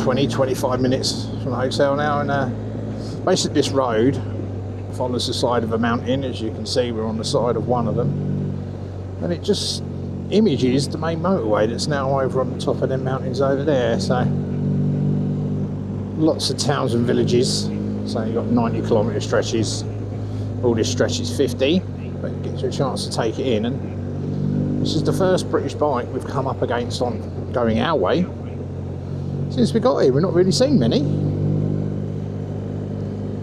20-25 minutes from the hotel now, and basically this road follows the side of a mountain. As you can see, we're on the side of one of them, and it just images the main motorway that's now over on the top of them mountains over there. So lots of towns and villages. So you've got 90-kilometre stretches. All this stretch is 50, but it gives you a chance to take it in. And this is the first British bike we've come up against on going our way since we got here. We've not really seen many.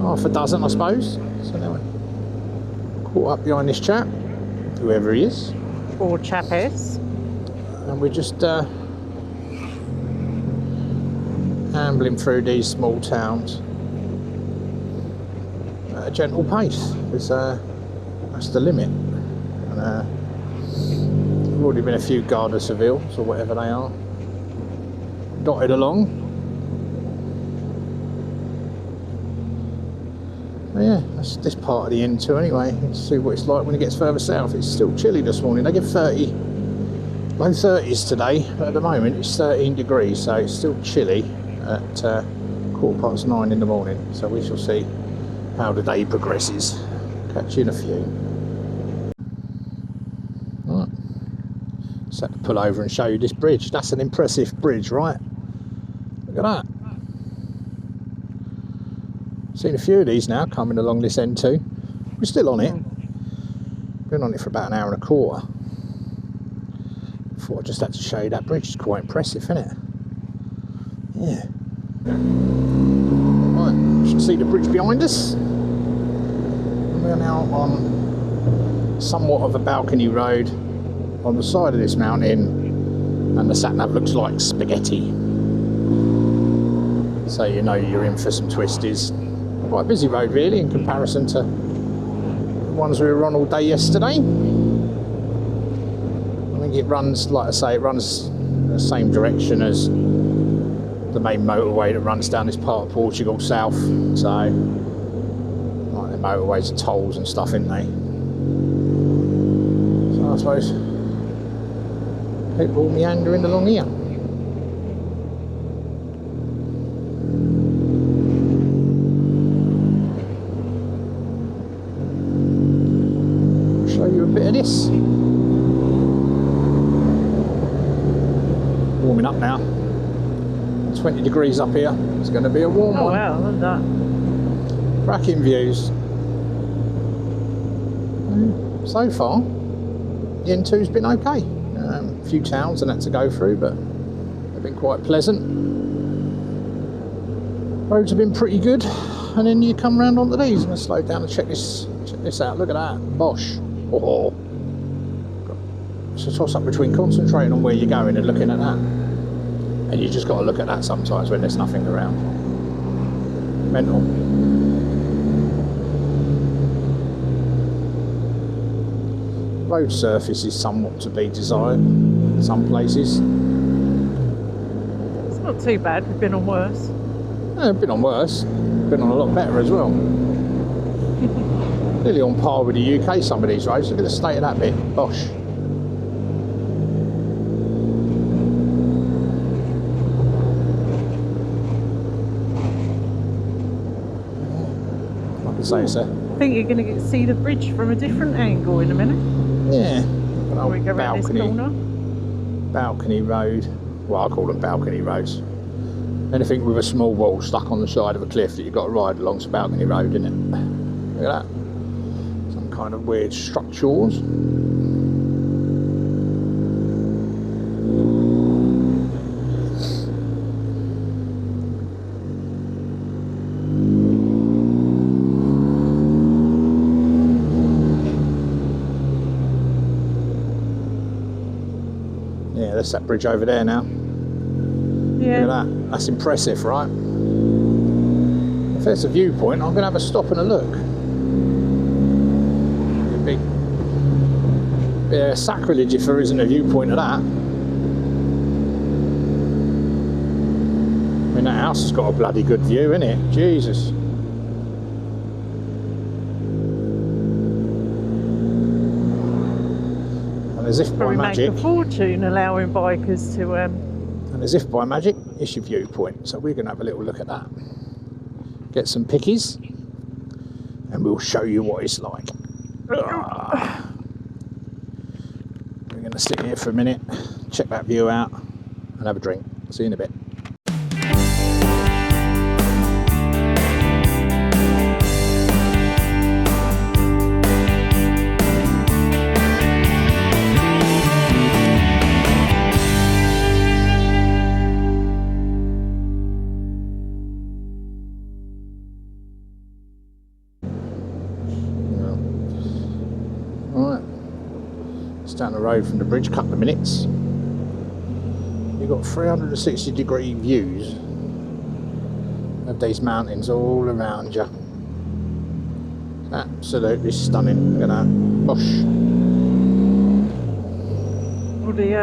Half a dozen, I suppose. So now we're caught up behind this chap, whoever he is. Or Chaves. And we're just ambling through these small towns at a gentle pace, because that's the limit. And there have already been a few Garda Civiles, or whatever they are, dotted along. But yeah, that's this part of the N2 anyway. Let's see what it's like when it gets further south. It's still chilly this morning. They give 30, low 30s today. At the moment it's 13 degrees, so it's still chilly at 9:15 in the morning. So we shall see how the day progresses. Catch you in a few. Right, just had to pull over and show you this bridge. That's an impressive bridge, right? Look at that. Seen a few of these now coming along this N2. We're still on it. Been on it for about an hour and a quarter. Thought I just had to show you that bridge. It's quite impressive, isn't it? Yeah. Right, you should see the bridge behind us. We're now on somewhat of a balcony road on the side of this mountain, and the sat-nav looks like spaghetti. So you know you're in for some twisties. Quite a busy road really in comparison to the ones we were on all day yesterday. I think it runs, like I say, it runs the same direction as the main motorway that runs down this part of Portugal south. So like the motorways are tolls and stuff, aren't they? So I suppose people meandering along here. Bit of this. Warming up now. 20 degrees up here. It's going to be a warm one. Oh wow, look at that. Cracking views. So far, the N2's been okay. A few towns and that to go through, but they've been quite pleasant. Roads have been pretty good, and then you come round onto these. I'm going to slow down and check this out. Look at that. Bosh. Oh, it's a toss up between concentrating on where you're going and looking at that, and you just got to look at that sometimes when there's nothing around. Mental. Road surface is somewhat to be desired in some places. It's not too bad. We've been on worse. Yeah, been on worse. Been on a lot better as well. Nearly on par with the UK, some of these roads. Look at the state of that bit. Bosh. I can say so. I think you're going to see the bridge from a different angle in a minute. Yeah. Before we go around this corner. Balcony road. Well, I call them balcony roads. Anything with a small wall stuck on the side of a cliff that you've got to ride along's a balcony road, isn't it? Look at that. Kind of weird structures. Yeah, there's that bridge over there now. Yeah. Look at that. That's impressive, right? If there's a viewpoint, I'm going to have a stop and a look. Yeah, sacrilege if there isn't a viewpoint of that. I mean, that house has got a bloody good view, innit? Jesus. And as if by magic, make a fortune allowing bikers to and as if by magic, it's your viewpoint. So we're going to have a little look at that. Get some pickies, and we'll show you what it's like. We're going to sit here for a minute, check that view out, and have a drink. See you in a bit. Down the road from the bridge, couple of minutes. You've got 360-degree views of these mountains all around you. Absolutely stunning. Look at that. Bosh. Well, the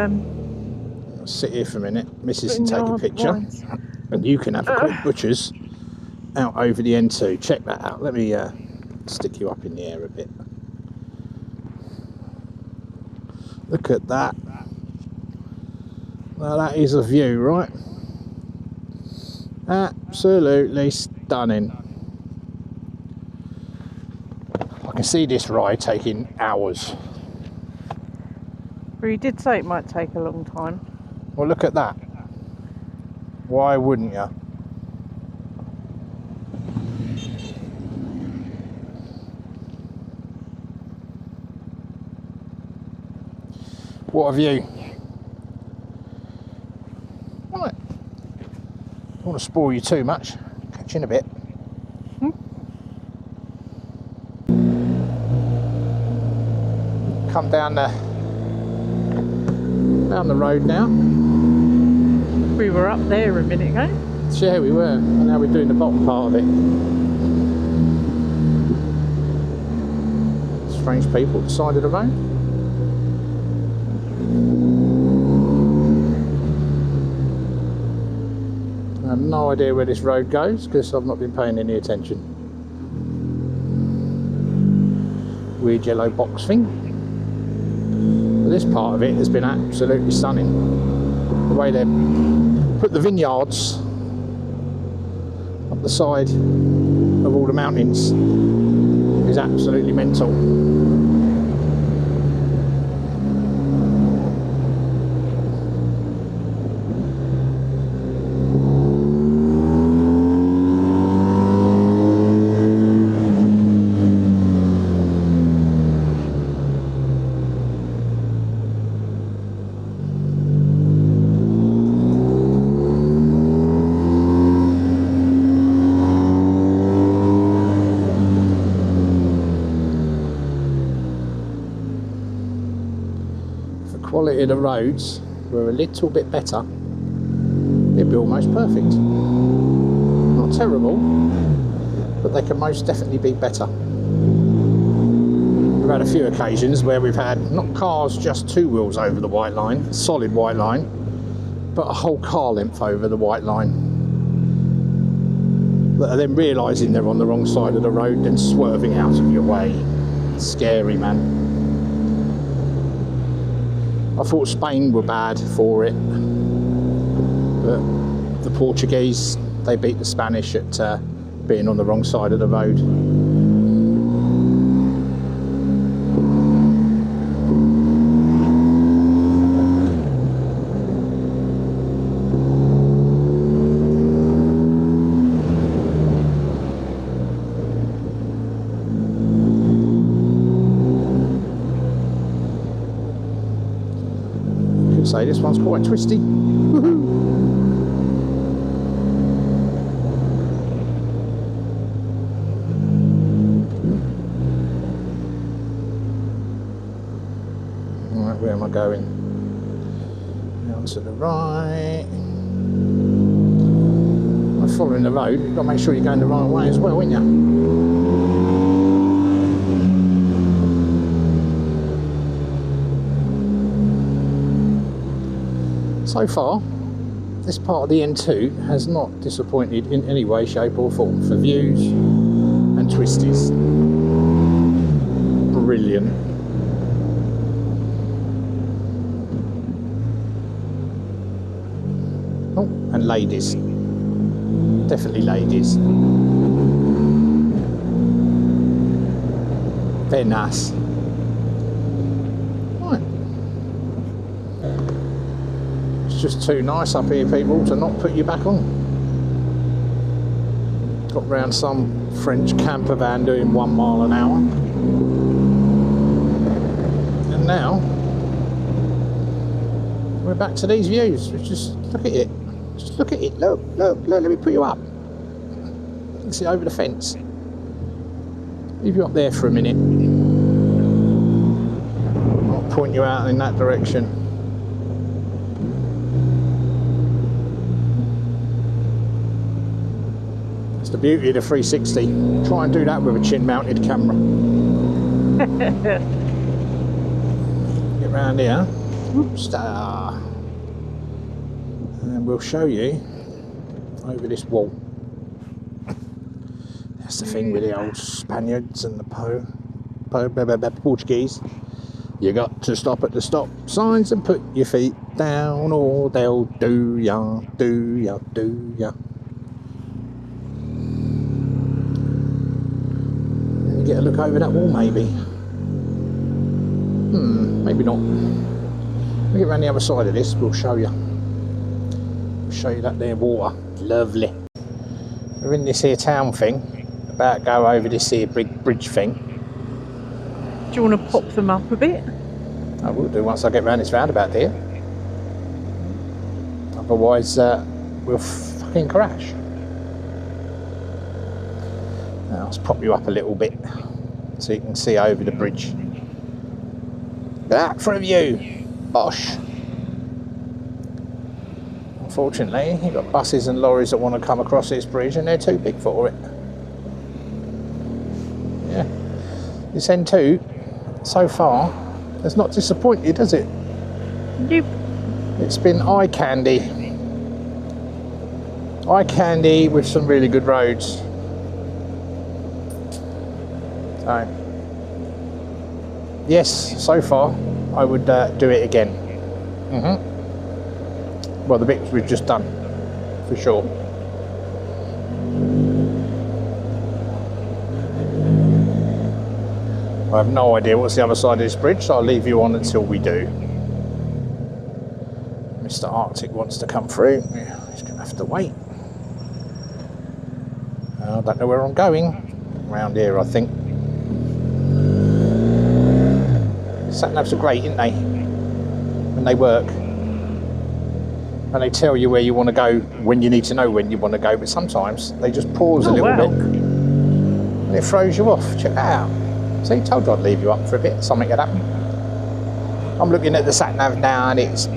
I'll sit here for a minute, Mrs. and take a picture, lines. and you can have a quick butcher's out over the N2. Check that out. Let me stick you up in the air a bit. Look at that. Well, that is a view, right? Absolutely stunning. I can see this ride taking hours. Well, you did say it might take a long time. Well, look at that. Why wouldn't you? What a view. Right. Don't want to spoil you too much. Catch you in a bit. Come down the road now. We were up there a minute ago. Yeah, we were. And now we're doing the bottom part of it. Strange people at the side of the road. I have no idea where this road goes because I've not been paying any attention. Weird yellow box thing. But this part of it has been absolutely stunning. The way they put the vineyards up the side of all the mountains is absolutely mental. Quality of the roads were a little bit better, it'd be almost perfect. Not terrible, but they can most definitely be better. We've had a few occasions where we've had not cars just two wheels over the white line, solid white line, but a whole car length over the white line, that are then realising they're on the wrong side of the road, then swerving out of your way. Scary, man. I thought Spain were bad for it, but the Portuguese, they beat the Spanish at being on the wrong side of the road. Say this one's quite twisty. Woohoo! Right, where am I going? Down to the right. I'm following the road. You've got to make sure you're going the right way as well, ain't you? So far, this part of the N2 has not disappointed in any way, shape or form for views and twisties. Brilliant. Oh, and ladies. Definitely ladies. Very nice. Right. It's just too nice up here, people, to not put you back on. Got round some French camper van doing 1 mile an hour. And now we're back to these views. Just look at it. Just look at it. Look, let me put you up. You can see over the fence. Leave you up there for a minute. I'll point you out in that direction. It's the beauty of the 360. Try and do that with a chin-mounted camera. Get round here. Whoops, and we'll show you over this wall. That's the thing with the old Spaniards and the Portuguese. You got to stop at the stop signs and put your feet down, or they'll do ya. And you get a look over that wall, maybe. Maybe not. We'll get around the other side of this. We'll show you. We'll show you that there water. Lovely. We're in this here town thing. About to go over this here big bridge thing. Do you want to pop them up a bit? I will do once I get round this roundabout here. Otherwise we'll fucking crash. Now, let's pop you up a little bit so you can see over the bridge. Look at that for a view. Bosh. Unfortunately, you've got buses and lorries that want to come across this bridge and they're too big for it. Yeah. This N2, so far, has not disappointed, has it? Nope. It's been eye candy. Eye candy with some really good roads. So, yes, so far, I would do it again. Well, the bits we've just done, for sure. I have no idea what's the other side of this bridge, so I'll leave you on until we do. Mr. Arctic wants to come through. He's going to have to wait. I don't know where I'm going. Around here, I think. Sat-navs are great, aren't they? When they work. And they tell you where you want to go when you need to know when you want to go, but sometimes they just pause a little bit and it throws you off. Check that out. See, told you I'd leave you up for a bit, something had happened. I'm looking at the sat-nav now and it's... So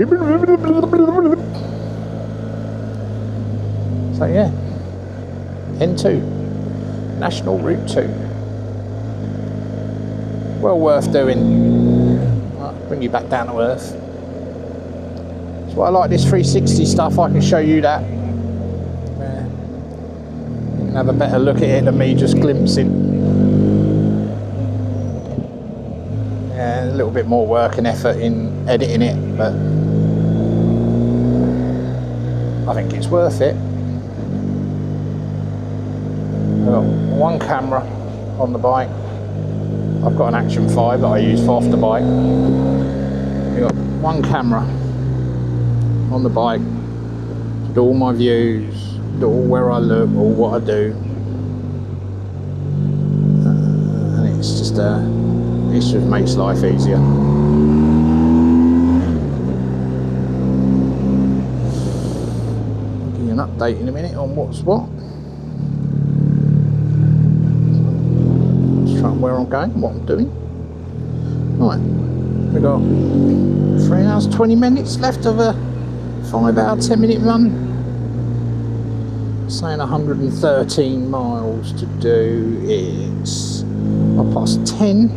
yeah, N2, National Route 2. Well worth doing. Right, bring you back down to earth. That's why I like this 360 stuff, I can show you that. Yeah. You can have a better look at it than me just glimpsing. Yeah, a little bit more work and effort in editing it, but I think it's worth it. I've got one camera on the bike. I've got an Action 5 that I use for off the bike. I've got one camera on the bike, do all my views, do all where I look, all what I do, and it just makes life easier. I'll give you an update in a minute on what's what. Just trying where I'm going, what I'm doing. Right, we've got 3 hours 20 minutes left of a 5-hour 10-minute run. Saying 113 miles to do. It's 10:30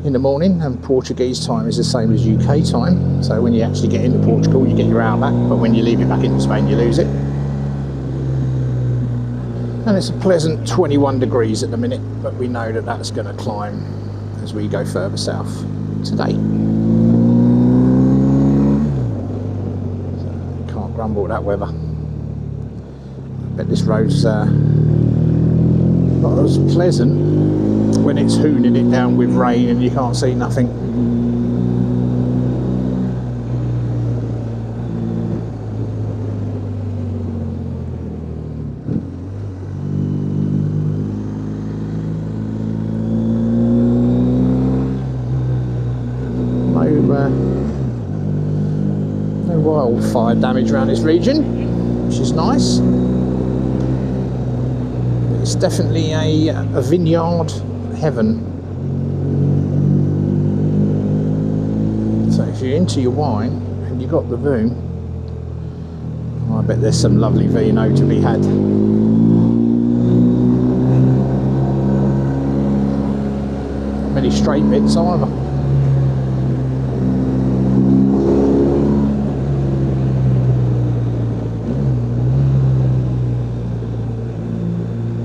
in the morning, and Portuguese time is the same as UK time. So when you actually get into Portugal, you get your hour back, but when you leave it back into Spain, you lose it. And it's a pleasant 21 degrees at the minute, but we know that that's going to climb as we go further south today. grumble at that weather. Bet this road's not as pleasant when it's hooning it down with rain and you can't see nothing. No wildfire damage around this region, which is nice. It's definitely a vineyard heaven. So if you're into your wine and you got the room, I bet there's some lovely vino to be had. Not many straight bits either.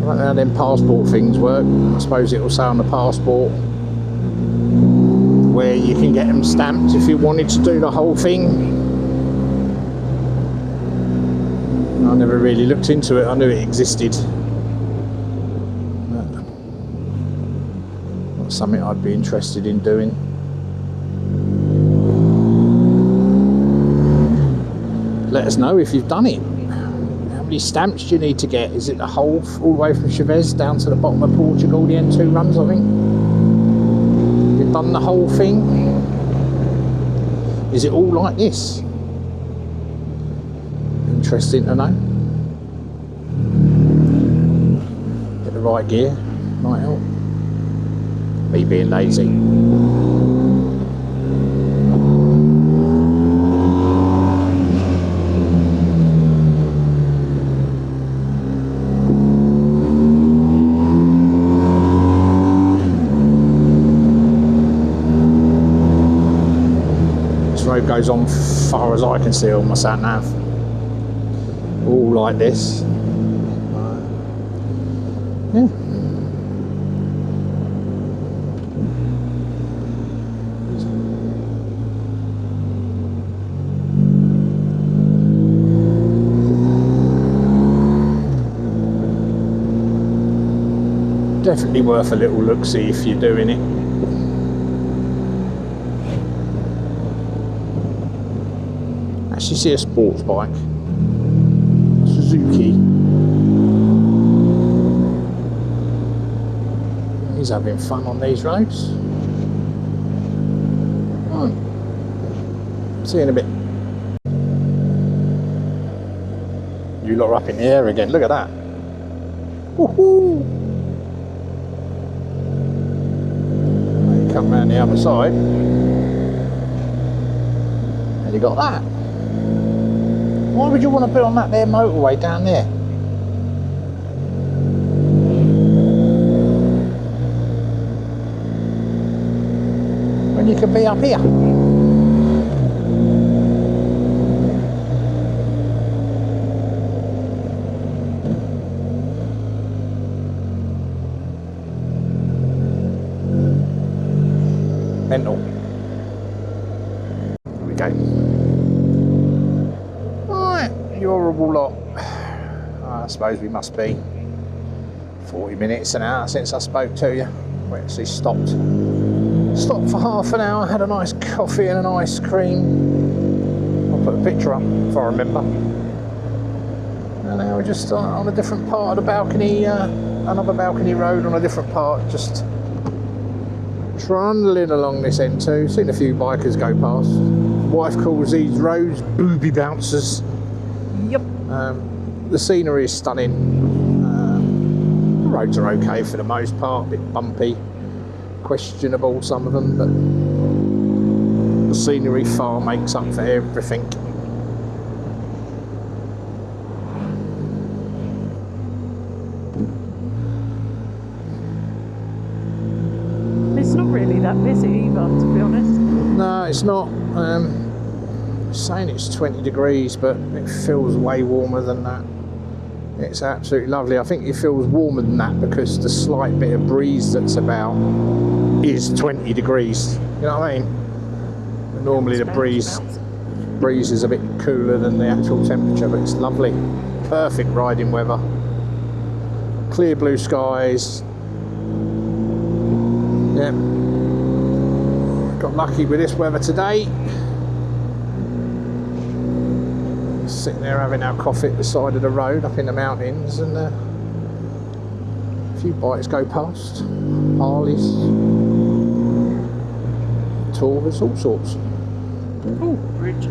How them passport things work. I suppose it will say on the passport where you can get them stamped if you wanted to do the whole thing. I never really looked into it. I knew it existed. But not something I'd be interested in doing. Let us know if you've done it. How many stamps do you need to get? Is it the whole, all the way from Chaves down to the bottom of Portugal? The N2 runs, I think. You've done the whole thing. Is it all like this? Interesting to know. Get the right gear, might help. Me being lazy. Road goes on far as I can see on my sat nav, all like this. Yeah. Definitely worth a little look-see if you're doing it. You see a sports bike, Suzuki. He's having fun on these roads. Right. See you in a bit. You lot are up in the air again. Look at that. Woohoo! You come round the other side, and you got that. Why would you want to put on that there motorway down there? When you could be up here. Mental. There we go. You horrible lot. I suppose we must be 40 minutes an hour since I spoke to you. We actually stopped for half an hour, had a nice coffee and an ice cream. I'll put a picture up if I remember. And now we're just on a different part of the balcony, another balcony road on a different part, just trundling along this N2. Seen a few bikers go past. Wife calls these roads booby bouncers. Yep. The scenery is stunning. The roads are okay for the most part, a bit bumpy, questionable some of them, but the scenery far makes up for everything. It's not really that busy either, to be honest. No, it's not. Saying it's 20 degrees, but it feels way warmer than that. It's absolutely lovely. I think it feels warmer than that because the slight bit of breeze that's about is 20 degrees. You know what I mean? But normally the breeze, breeze is a bit cooler than the actual temperature, but it's lovely. Perfect riding weather. Clear blue skies. Yeah. Got lucky with this weather today. Sitting there having our coffee at the side of the road up in the mountains, and a few bikes go past. Harleys, Taurus, all sorts. Oh, bridge.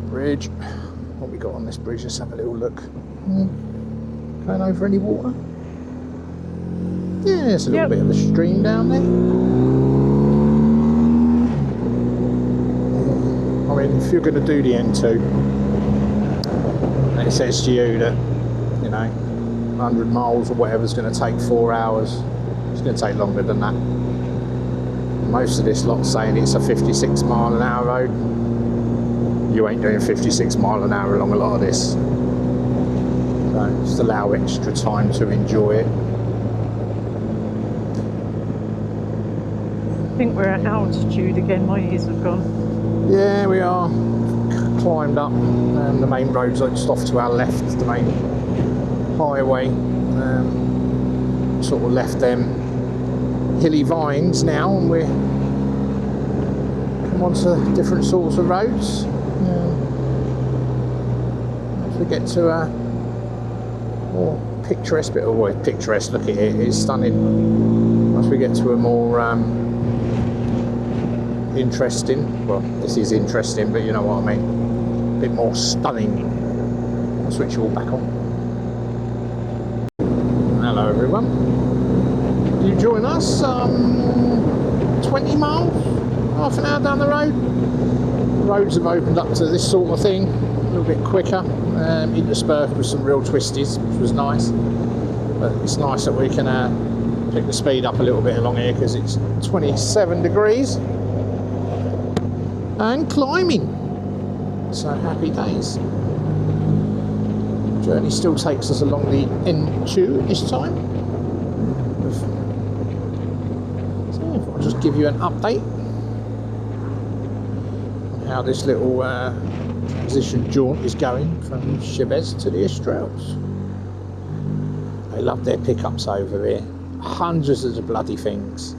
Bridge. What we got on this bridge? Let's have a little look. Going over any water? Yeah, there's a little bit of a stream down there. I mean, if you're going to do the N2, and it says to you that, you know, 100 miles or whatever is going to take 4 hours, it's going to take longer than that. Most of this lot's saying it's a 56 mile an hour road. You ain't doing 56 mile an hour along a lot of this. So just allow extra time to enjoy it. I think we're at altitude again, my ears have gone. Yeah, we are. Climbed up the main roads just off to our left, the main highway. Sort of left them hilly vines now, and we're come onto different sorts of roads. As we get to a more picturesque bit, well, picturesque, look at it, it's stunning. Once we get to a more interesting, well, this is interesting, but you know what I mean, a bit more stunning. I'll switch it all back on. Hello everyone, you join us 20 miles, half an hour down the road. The roads have opened up to this sort of thing, a little bit quicker, interspersed with some real twisties, which was nice. But it's nice that we can pick the speed up a little bit along here, because it's 27 degrees and climbing, so happy days. Journey still takes us along the N2 this time. So I'll just give you an update on how this little transition jaunt is going from Chaves to the Estrels. They love their pickups over there. Hundreds of the bloody things.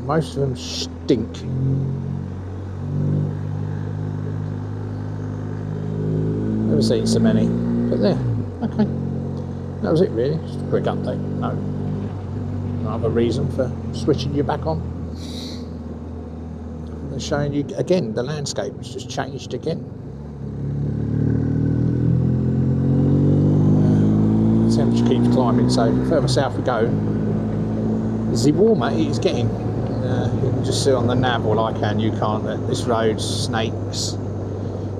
Most of them stink. Never seen so many, but there. Okay, that was it really. Just a quick update. No other reason for switching you back on. And showing you again the landscape has just changed again. The temperature keeps climbing, so further south we go, the warmer it is getting. You can just see on the nav, well I can, you can't, that this road snakes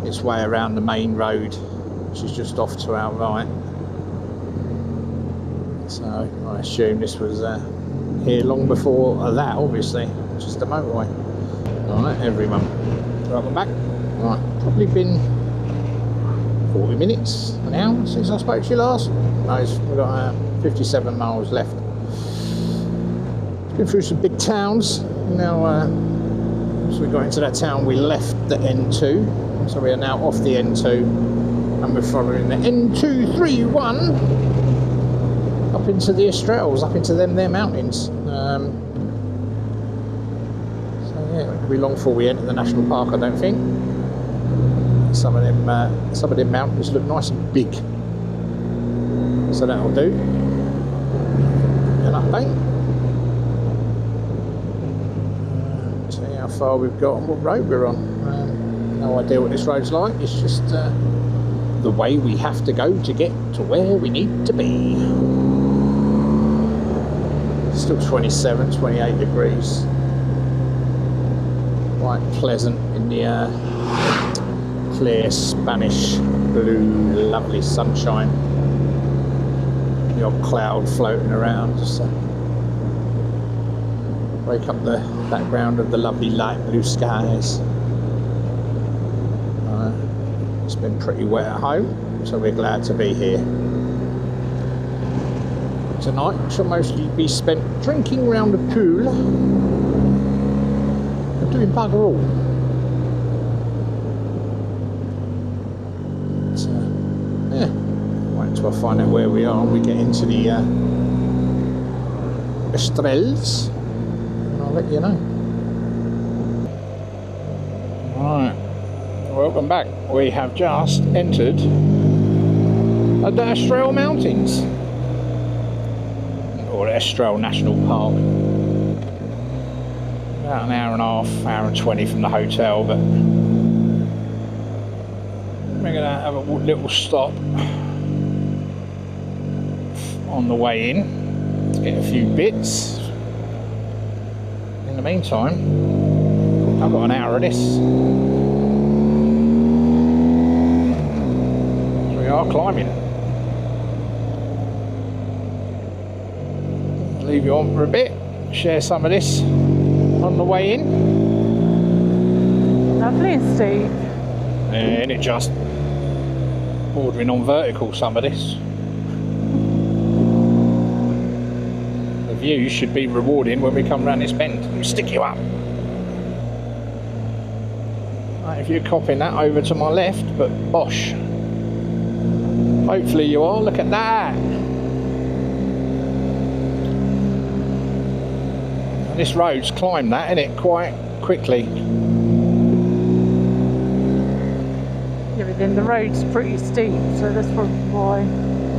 its way around the main road, which is just off to our right. So I assume this was here long before that, obviously, just the motorway. Alright everyone, welcome back. Right, probably been 40 minutes, an hour since I spoke to you last. Nice, we've got 57 miles left. Been through some big towns. Now, so we got into that town, we left the N2. So we are now off the N2 and we're following the N231 up into the Estrels, up into their mountains. So yeah, it won't be long before we enter the national park, I don't think. Some of them mountains look nice and big. So that'll do. An update. See how far we've got and what road we're on. No idea what this road's like, it's just the way we have to go to get to where we need to be. Still 27, 28 degrees. Quite pleasant in the clear Spanish blue, lovely sunshine. The odd cloud floating around, just break up the background of the lovely light blue skies. It's been pretty wet at home, so we're glad to be here. Tonight shall mostly be spent drinking round the pool and doing bugger all. till I find out where we are. We get into the Estrelles, and I'll let you know. Right, welcome back. We have just entered the Estrelle Mountains, or Estrelle National Park. About an hour and a half, hour and 20 from the hotel, but we're going to have a little stop on the way in to get a few bits. In the meantime, I've got an hour of this. So we are climbing. Leave you on for a bit, share some of this on the way in. Lovely and steep. And it just bordering on vertical, some of this. The view should be rewarding when we come round this bend and stick you up. Right, if you're copying that over to my left, but bosh. Hopefully you are, look at that. This road's climbed that, isn't it, quite quickly. Yeah, but then the road's pretty steep, so that's probably why.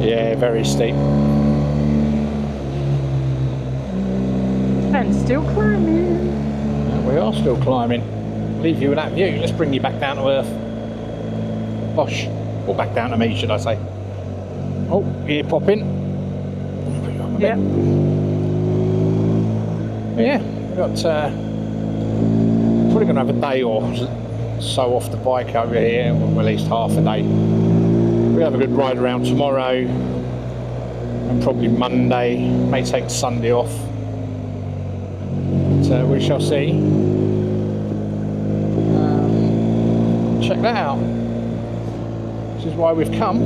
Yeah, very steep. And still climbing. Yeah, we are still climbing. Leave you with that view. Let's bring you back down to earth. Bosh. Or back down to me, should I say. Oh, ear popping. Yeah. Yeah, we've got probably going to have a day or so off the bike over here, or at least half a day. We'll have a good ride around tomorrow and probably Monday, may take Sunday off. So we shall see. Check that out. This is why we've come.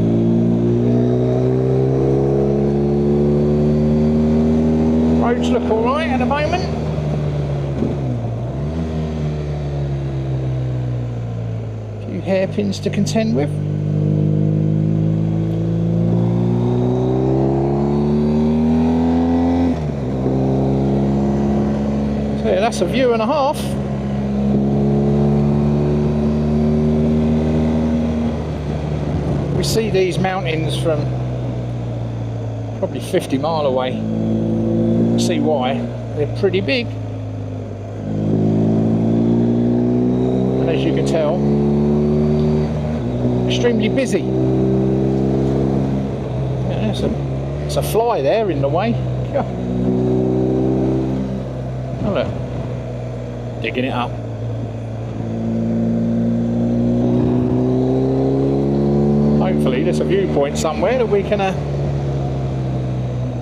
Roads look alright at the moment. A few hairpins to contend with. So yeah, that's a view and a half. We see these mountains from probably 50 miles away. See why? They're pretty big, and as you can tell, extremely busy. Yeah, it's a fly there in the way. Yeah. Oh look, digging it up. Hopefully there's a viewpoint somewhere that we can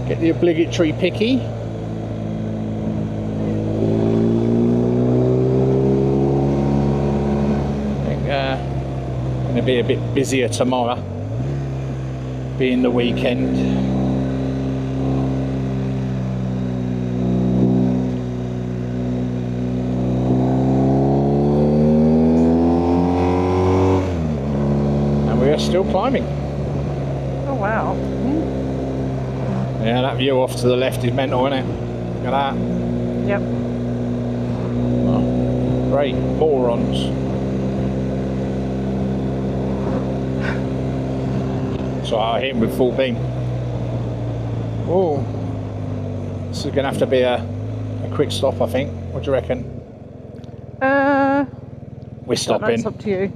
get the obligatory picky. Going to be a bit busier tomorrow, being the weekend. And we are still climbing. Oh wow. Yeah, that view off to the left is mental, isn't it? Look at that. Yep. Oh, great morons. So I hit him with full beam. Oh, this is going to have to be a quick stop, I think. What do you reckon? We're stopping. It's up to you.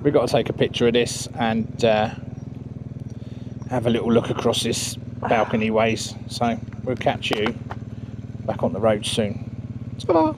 We've got to take a picture of this and have a little look across this balcony ways. So we'll catch you back on the road soon. Ta-da!